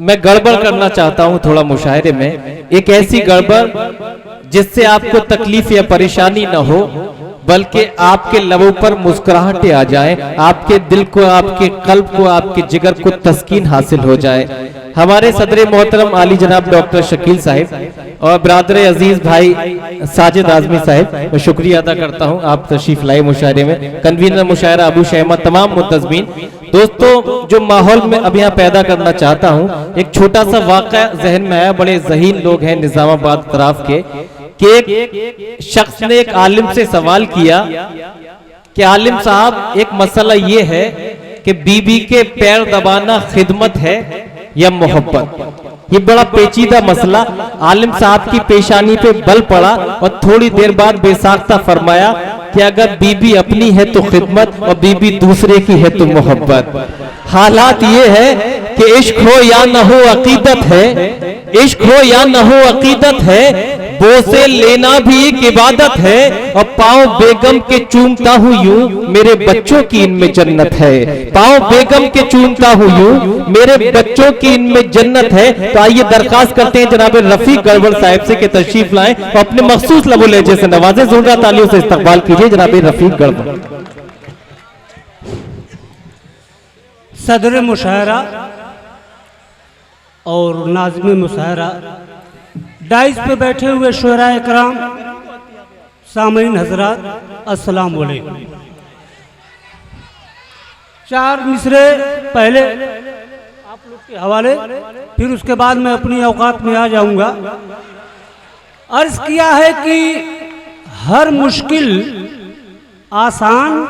मैं गड़बड़ करना चाहता हूं थोड़ा मुशायरे में, एक ऐसी गड़बड़ जिससे आपको तकलीफ या परेशानी न हो, बल्कि आपके लबों पर मुस्कुराहटें आ जाएं, आपके दिल को, आपके कल्ब को, आपके जिगर को तस्कीन हासिल हो जाए। हमारे सदर मोहतरम आली जनाब डॉक्टर शकील साहिब और ब्रादर अजीज भाई साजिद आजमी साहिब, मैं शुक्रिया अदा करता हूं, आप तशरीफ लाए मुशायरे में। कन्वीनर मुशायरा अबू शहमा, तमाम मुतज़मीन दोस्तों, जो माहौल में अब यहाँ पैदा करना चाहता हूँ, एक छोटा सा वाक़या जहन में आया। बड़े ज़हीन लोग हैं निज़ामाबाद तरफ के, कि एक शख्स ने एक आलिम से सवाल किया कि आलिम साहब, एक मसला ये है कि बीबी के पैर दबाना खिदमत है या मोहब्बत। ये बड़ा पेचीदा मसला। आलिम साहब की पेशानी पे बल पड़ा और थोड़ी देर बाद बेसाख्ता फरमाया कि अगर बीबी अपनी है तो खिदमत और बीबी दूसरे की है तो मोहब्बत। हालात ये है कि इश्क हो या न हो अकीदत है, इश्क हो या न हो अकीदत है, बोसे लेना भी एक इबादत है, और पाँव बेगम के चूमता हूँ यूं, मेरे बच्चों की इनमें जन्नत है। पाँव बेगम के चूमता हूँ यूं, मेरे बच्चों की इनमें जन्नत है। तो आइए दरखास्त करते हैं जनाब रफीक गड़बड़ साहब से कि तशरीफ लाएं और अपने मखसूस लबो लहजे से नवाजे। जोरदार तालियों से इस्तकबाल कीजिए जनाब रफीक गड़बड़। सदर मुशायरा और नाज़िम मुशायरा, डाइस पे बैठे हुए शुहराए कराम, सामीन हजरात, अस्सलाम वालेकुम। चार मिसरे पहले आप लोग के हवाले, फिर उसके बाद मैं अपनी औकात में आ जाऊंगा। अर्ज किया है कि हर मुश्किल आसान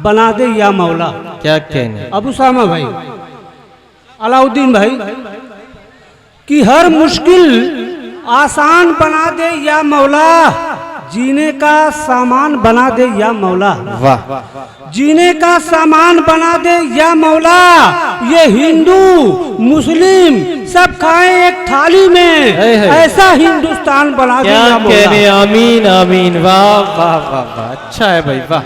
बना दे या मौला। क्या कहने अबू सामा भाई, अलाउद्दीन भाई, कि हर मुश्किल आसान बना दे या मौला, जीने का सामान बना दे या मौला। वाह। जीने का सामान बना दे या मौला, ये हिंदू मुस्लिम सब खाएं एक थाली में, ऐसा हिंदुस्तान बना दे या मौला। क्या कहने, आमीन आमीन। वाह वाह वाह वाह, अच्छा है भाई, वाह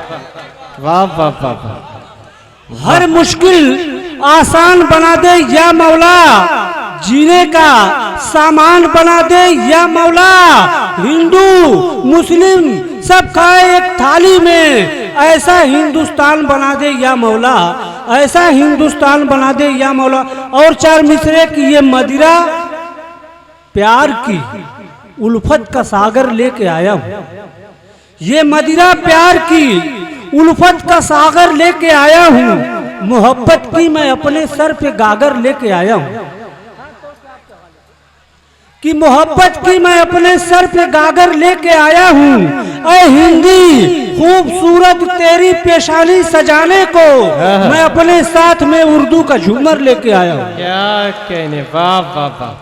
वाह वाह वाह वाह। हर मुश्किल आसान बना दे या मौला, जीने का सामान बना दे या मौला, हिंदू मुस्लिम सब खाए एक थाली में, ऐसा हिंदुस्तान बना दे या मौला, ऐसा हिंदुस्तान बना दे या मौला। और चार मिसरे की ये मदिरा प्यार की उल्फत का सागर लेके आया हूँ, ये मदिरा प्यार की उल्फत का सागर लेके आया हूँ, मोहब्बत की मैं अपने सर पे गागर लेके आया हूँ, कि मोहब्बत की मैं अपने सर पे गागर लेके आया हूँ। ऐ हिंदी खूबसूरत तेरी पेशानी सजाने को, मैं अपने साथ में उर्दू का झूमर लेके आया हूँ। क्या कहने, वाह वाह वाह।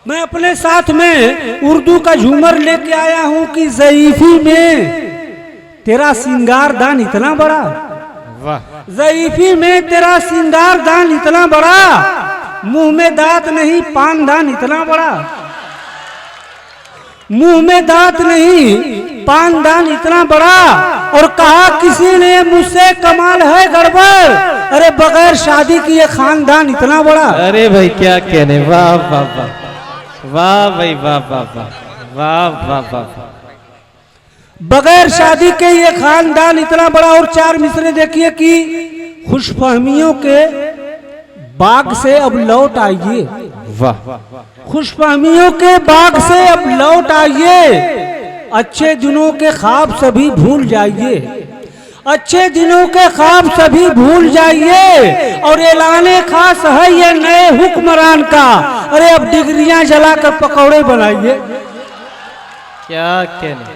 मैं अपने साथ में उर्दू का झूमर लेके आया हूँ कि ज़ईफ़ी में तेरा सिंगार दान इतना बड़ा, वाह। ज़ईफ़ी में तेरा सिंगार दान इतना बड़ा, मुंह में दांत नहीं पान दान इतना बड़ा, मुंह में दांत नहीं पान दान इतना बड़ा। और कहा किसी ने मुझसे कमाल है गड़बड़, अरे बगैर शादी की ये खानदान इतना बड़ा। अरे भाई क्या कहने, वाह वाह वाह वाह भाई, वाह वाह वाह वाह वाह वाह। बगैर शादी के ये खानदान इतना बड़ा। और चार मिसरे देखिए कि खुशफहमियों के बाग से अब लौट आइए, वाह। खुशफहमियों के बाग से अब लौट आइए, अच्छे दिनों के ख्वाब सभी भूल जाइए, अच्छे दिनों के ख्वाब सभी भूल जाइए। और ऐलाने खास है ये नए हुक्मरान का, अरे अब डिग्रियां जलाकर पकौड़े बनाइए। क्या कहने,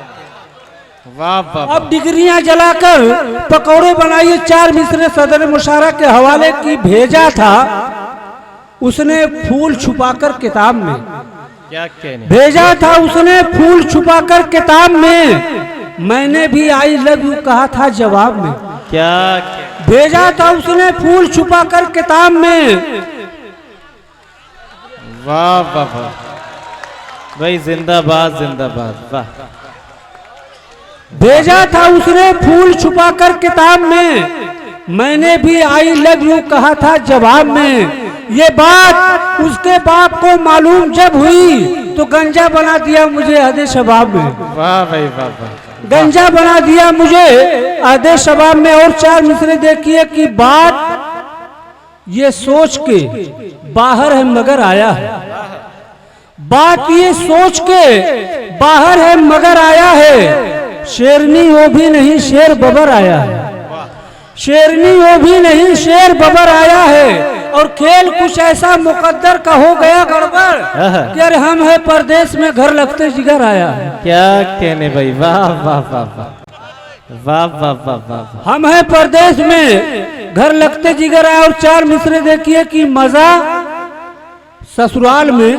वाह वाह। अब डिग्रियां जलाकर पकौड़े बनाइए। चार मिसरे सदर मुशायरा के हवाले की भेजा था, उसने फूल छुपाकर किताब में, क्या कहने, भेजा था उसने फूल छुपाकर किताब में, मैंने भी आई लव यू कहा था जवाब में। क्या भेजा था उसने फूल छुपाकर किताब में। वाह वाह वाह भाई, जिंदाबाद जिंदाबाद, वाह। भेजा था उसने फूल छुपाकर किताब में, मैंने भी आई लव यू कहा था जवाब में। ये बात उसके बाप को मालूम जब हुई तो गंजा बना दिया मुझे आधे शबाब में। वाह भाई वाह वाह। गंजा बना दिया मुझे आधे शबाब में। और 4 मिसरे देखिए कि बात ये सोच के बाहर है मगर आया है। बात ये सोच के बाहर है मगर आया है। शेरनी वो भी नहीं शेर बबर आया है। शेरनी वो भी नहीं शेर बबर आया है। और खेल कुछ ऐसा मुकद्दर का हो गया गड़बड़ कि अरे हम है परदेश में घर लगते जिगर आया है। क्या कहने भाई, वाह वाह वाह वाह वाह वाह वाह वाह। हम है परदेश में घर लगते जिगर आया। और 4 मिसरे देखिए कि मजा ससुराल में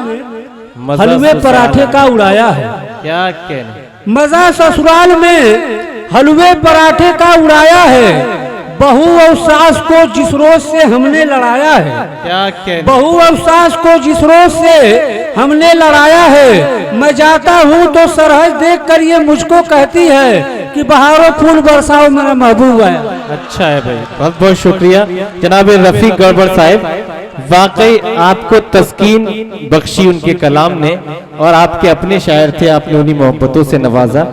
हलवे पराठे का उड़ाया है। क्या कहने, मजा ससुराल में हलवे पराठे का उड़ाया है। बहू और सास को जिस रोज से हमने लड़ाया है। क्या कहने, बहू और सास को जिस रोज से हमने लड़ाया है। मैं जाता हूँ तो सरहद देख कर ये मुझको कहती है कि बहारों फूल बरसाओ मेरा महबूब आया। अच्छा है भाई, बहुत बहुत शुक्रिया जनाब रफीक गड़बड़ साहब। वाकई आपको तस्कीन बख्शी उनके कलाम ने, और आपके अपने शायर थे, आपने उन्हीं मोहब्बतों से नवाजा।